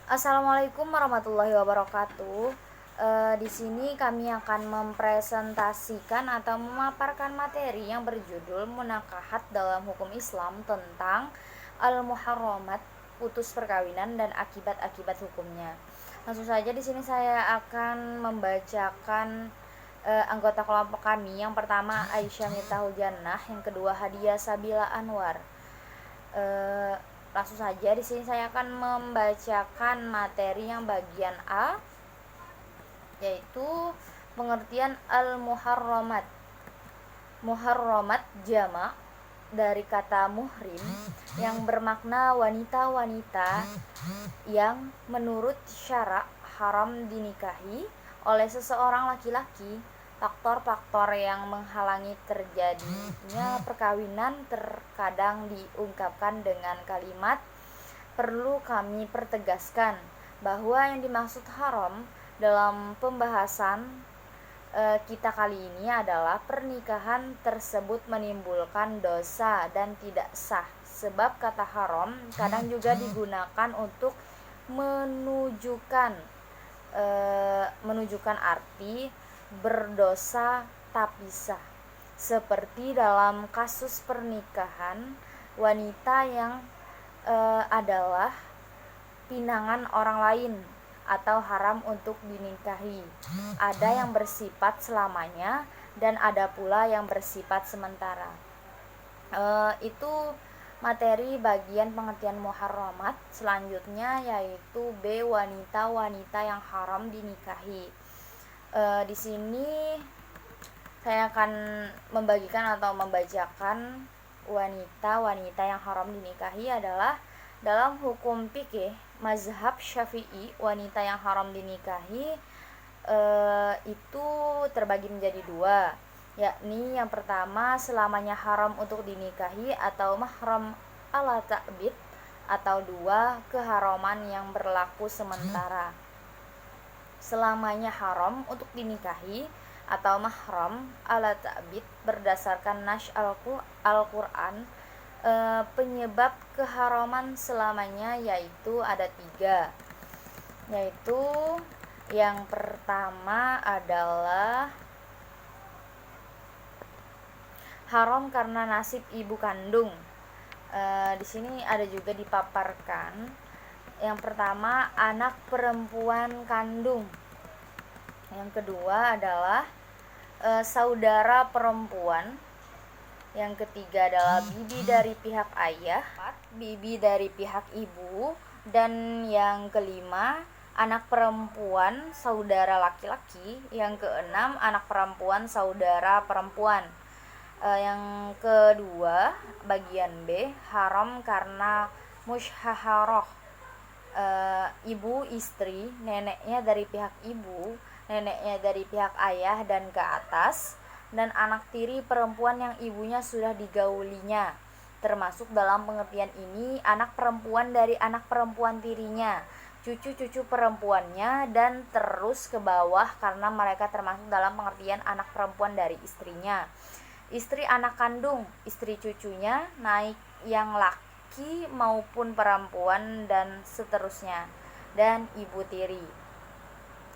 Assalamualaikum warahmatullahi wabarakatuh. Di sini kami akan mempresentasikan atau memaparkan materi yang berjudul Munakahat dalam hukum Islam tentang al-muharramat, putus perkawinan dan akibat-akibat hukumnya. Langsung saja di sini saya akan membacakan anggota kelompok kami. Yang pertama Aisyah Miftahul Jannah, yang kedua Hadiah Sabila Anwar. Langsung saja di sini saya akan membacakan materi yang bagian A, yaitu pengertian al-muharramat. Muharramat jama' dari kata muhrim yang bermakna wanita-wanita yang menurut syara' haram dinikahi oleh seseorang laki-laki. Faktor-faktor yang menghalangi terjadinya perkawinan terkadang diungkapkan dengan kalimat perlu kami pertegaskan bahwa yang dimaksud haram dalam pembahasan kita kali ini adalah pernikahan tersebut menimbulkan dosa dan tidak sah. Sebab kata haram kadang juga digunakan untuk menunjukkan arti berdosa tapi sah, seperti dalam kasus pernikahan wanita yang adalah pinangan orang lain atau haram untuk dinikahi. Ada yang bersifat selamanya dan ada pula yang bersifat sementara. Itu materi bagian pengertian muharramat. Selanjutnya yaitu B, wanita-wanita yang haram dinikahi. Di sini saya akan membagikan atau membacakan wanita-wanita yang haram dinikahi adalah dalam hukum fikih mazhab Syafi'i. Wanita yang haram dinikahi itu terbagi menjadi dua, yakni yang pertama selamanya haram untuk dinikahi atau mahram ala ta'bid, atau dua, keharaman yang berlaku sementara. Selamanya haram untuk dinikahi atau mahram ala ta'bid berdasarkan nas Al-Quran. Penyebab keharaman selamanya yaitu ada tiga, yaitu yang pertama adalah haram karena nasib ibu kandung. Di sini ada juga dipaparkan. Yang pertama anak perempuan kandung. Yang kedua adalah saudara perempuan. Yang ketiga adalah bibi dari pihak ayah, bibi dari pihak ibu, dan yang kelima anak perempuan saudara laki-laki. Yang keenam anak perempuan saudara perempuan. Yang kedua bagian B, haram karena musyaharah. Ibu istri, neneknya dari pihak ibu, neneknya dari pihak ayah dan ke atas, dan anak tiri perempuan yang ibunya sudah digaulinya. Termasuk dalam pengertian ini anak perempuan dari anak perempuan tirinya, cucu-cucu perempuannya, dan terus ke bawah karena mereka termasuk dalam pengertian anak perempuan dari istrinya. Istri anak kandung, istri cucunya, naik yang laki maupun perempuan dan seterusnya, dan ibu tiri.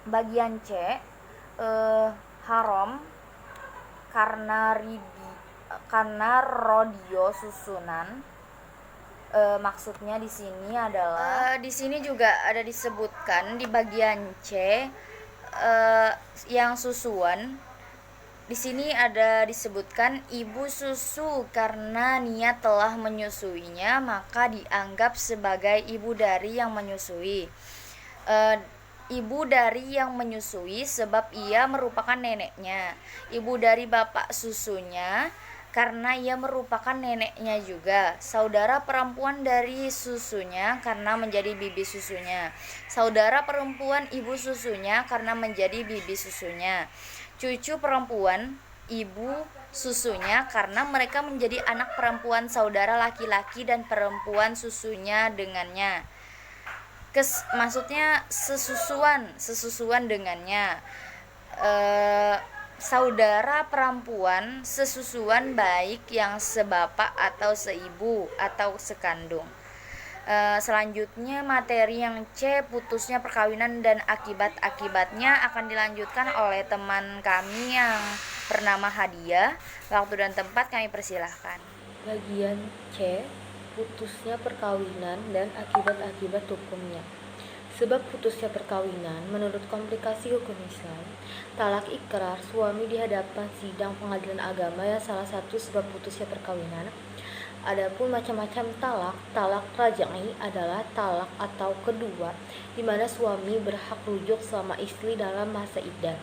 Bagian C, haram karena rodio susunan. Maksudnya di sini adalah di sini juga ada disebutkan di bagian C yang susuan. Di sini ada disebutkan ibu susu karena niat telah menyusuinya, maka dianggap sebagai ibu dari yang menyusui. Ibu dari yang menyusui sebab ia merupakan neneknya. Ibu dari bapak susunya karena ia merupakan neneknya juga. Saudara perempuan dari susunya karena menjadi bibi susunya. Saudara perempuan ibu susunya karena menjadi bibi susunya. Cucu perempuan ibu susunya karena mereka menjadi anak perempuan saudara laki-laki dan perempuan susunya dengannya. Maksudnya sesusuan dengannya. Saudara perempuan sesusuan baik yang sebapak atau seibu atau sekandung. Selanjutnya materi yang C, putusnya perkawinan dan akibat-akibatnya, akan dilanjutkan oleh teman kami yang bernama Hadiah. Waktu dan tempat kami persilahkan. Bagian C, putusnya perkawinan dan akibat-akibat hukumnya. Sebab putusnya perkawinan, menurut komplikasi hukum Islam, talak ikrar suami di hadapan sidang pengadilan agama yang salah satu sebab putusnya perkawinan. Adapun macam-macam talak raj'i adalah talak atau kedua, di mana suami berhak rujuk selama istri dalam masa iddah.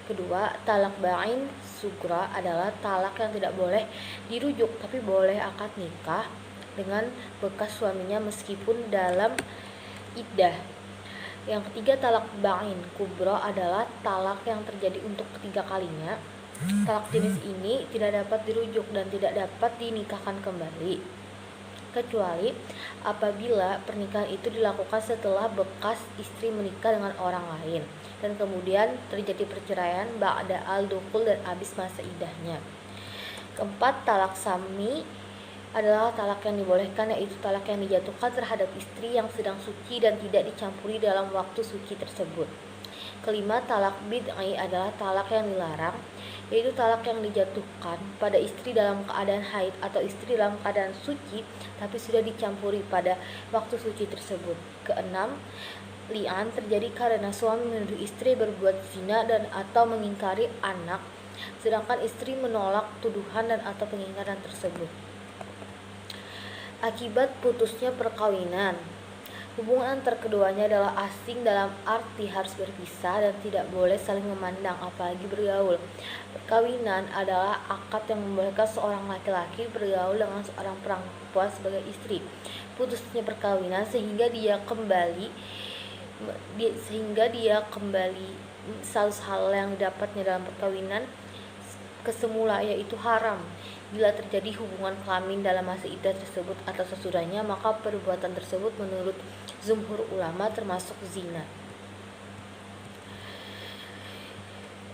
Kedua, talak ba'in sugra adalah talak yang tidak boleh dirujuk tapi boleh akad nikah dengan bekas suaminya meskipun dalam iddah. Yang ketiga, talak ba'in kubra adalah talak yang terjadi untuk ketiga kalinya. Talak jenis ini tidak dapat dirujuk dan tidak dapat dinikahkan kembali, kecuali apabila pernikahan itu dilakukan setelah bekas istri menikah dengan orang lain dan kemudian terjadi perceraian ba'da al-dukhul dan habis masa iddahnya. Keempat, talak sami adalah talak yang dibolehkan, yaitu talak yang dijatuhkan terhadap istri yang sedang suci dan tidak dicampuri dalam waktu suci tersebut. Kelima, talak bid'i adalah talak yang dilarang, yaitu talak yang dijatuhkan pada istri dalam keadaan haid atau istri dalam keadaan suci tapi sudah dicampuri pada waktu suci tersebut. Keenam, li'an terjadi karena suami menuduh istri berbuat zina dan atau mengingkari anak, sedangkan istri menolak tuduhan dan atau pengingkaran tersebut. Akibat putusnya perkawinan, hubungan antar keduanya adalah asing dalam arti harus berpisah dan tidak boleh saling memandang, apalagi bergaul. Perkawinan adalah akad yang membolehkan seorang laki-laki bergaul dengan seorang perempuan sebagai istri. Putusnya perkawinan sehingga dia kembali status hal yang didapatnya dalam perkawinan kesemula, yaitu haram. Bila terjadi hubungan kelamin dalam masa iddah tersebut atau sesudahnya, maka perbuatan tersebut menurut jumhur ulama termasuk zina.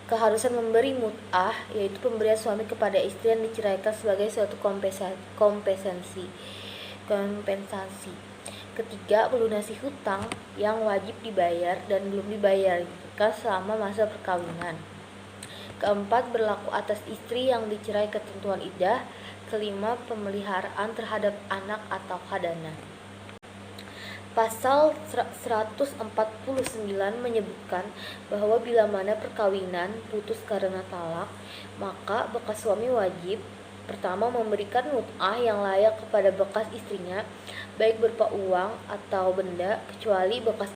Keharusan memberi mut'ah, yaitu pemberian suami kepada istri yang diceraikan sebagai suatu kompensasi. Ketiga, melunasi hutang yang wajib dibayar dan belum dibayar selama masa perkawinan. Keempat, berlaku atas istri yang dicerai ketentuan iddah. Kelima, pemeliharaan terhadap anak atau khadana. Pasal 149 menyebutkan bahwa bila mana perkawinan putus karena talak, maka bekas suami wajib pertama memberikan mut'ah yang layak kepada bekas istrinya, baik berupa uang atau benda, kecuali bekas